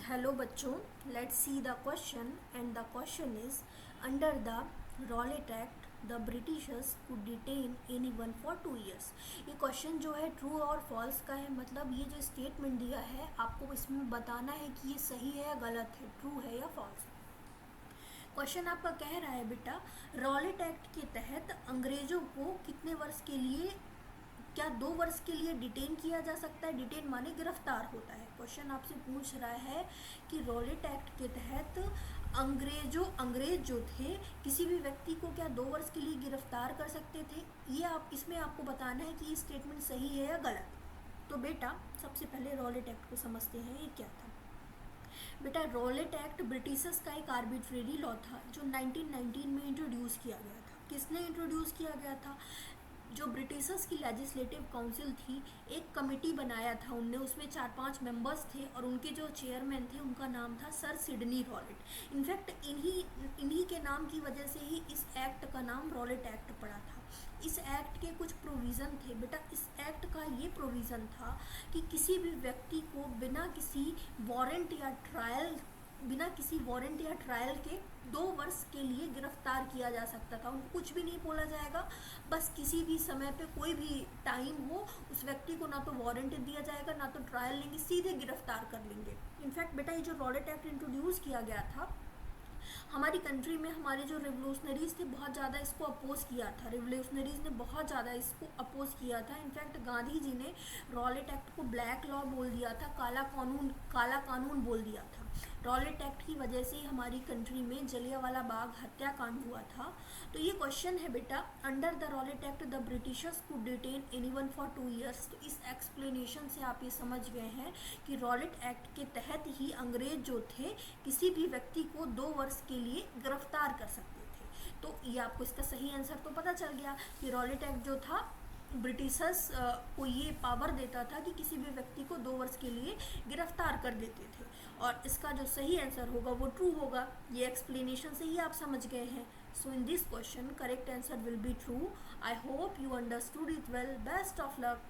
Hello बच्चों, let's see the question and the question is under the Rowlatt act the Britishers could detain anyone for 2 years। ये question जो है true और false का है, मतलब ये जो स्टेटमेंट दिया है आपको इसमें बताना है कि ये सही है या गलत है, ट्रू है या फॉल्स। क्वेश्चन आपका कह रहा है बेटा, रॉलेट एक्ट के तहत अंग्रेजों को कितने वर्ष के लिए, क्या 2 वर्ष के लिए डिटेन किया जा सकता है। डिटेन माने गिरफ्तार होता है। क्वेश्चन आपसे पूछ रहा है कि रॉलेट एक्ट के तहत अंग्रेज जो थे किसी भी व्यक्ति को क्या 2 वर्ष के लिए गिरफ्तार कर सकते थे। ये इसमें आपको बताना है कि ये स्टेटमेंट सही है या गलत। तो बेटा सबसे पहले रॉलेट एक्ट को समझते हैं ये क्या था। बेटा रॉलेट एक्ट ब्रिटिशर्स का एक आर्बिट्रेरी लॉ था जो 1919 में इंट्रोड्यूस किया गया था। किसने इंट्रोड्यूस किया गया था? जो ब्रिटिशर्स की लेजिस्लेटिव काउंसिल थी, एक कमेटी बनाया था उनने, उसमें 4-5 मेंबर्स थे और उनके जो चेयरमैन थे उनका नाम था सर सिडनी रॉलेट। इनफैक्ट इन्हीं के नाम की वजह से ही इस एक्ट का नाम रॉलेट एक्ट पड़ा था। इस एक्ट के कुछ प्रोविज़न थे बेटा। इस एक्ट का ये प्रोविज़न था कि किसी भी व्यक्ति को बिना किसी वारंट या ट्रायल के 2 वर्ष के लिए गिरफ्तार किया जा सकता था। उनको कुछ भी नहीं बोला जाएगा, बस किसी भी समय पे कोई भी टाइम हो उस व्यक्ति को ना तो वारंट दिया जाएगा ना तो ट्रायल लेंगे, सीधे गिरफ्तार कर लेंगे। इनफैक्ट बेटा ये जो रॉलेट एक्ट इंट्रोड्यूस किया गया था हमारी कंट्री में, हमारे जो रिवोल्यूशनरीज थे बहुत ज़्यादा इसको अपोज किया था। रिवोल्यूशनरीज ने बहुत ज़्यादा इसको अपोज किया था। इनफैक्ट गांधी जी ने रॉलेट एक्ट को ब्लैक लॉ बोल दिया था, काला कानून बोल दिया था। रॉलेट एक्ट की वजह से हमारी कंट्री में जलियांवाला बाग हत्याकांड हुआ था। तो ये क्वेश्चन है बेटा, under the Rowlatt act the Britishers could detain anyone for 2 years। तो इस एक्सप्लेनेशन से आप ये समझ गए हैं कि रॉलेट एक्ट के तहत ही अंग्रेज जो थे किसी भी व्यक्ति को 2 वर्ष के लिए गिरफ्तार कर सकते थे। तो ये आपको इसका सही आंसर तो पता चल गया कि रॉलेट एक्ट जो था ब्रिटिशर्स को ये पावर देता था कि किसी भी व्यक्ति को 2 वर्ष के लिए गिरफ्तार कर देते थे, और इसका जो सही आंसर होगा वो ट्रू होगा। ये एक्सप्लेनेशन से ही आप समझ गए हैं। So in this question correct answer will be true. I hope you understood it well. Best of luck.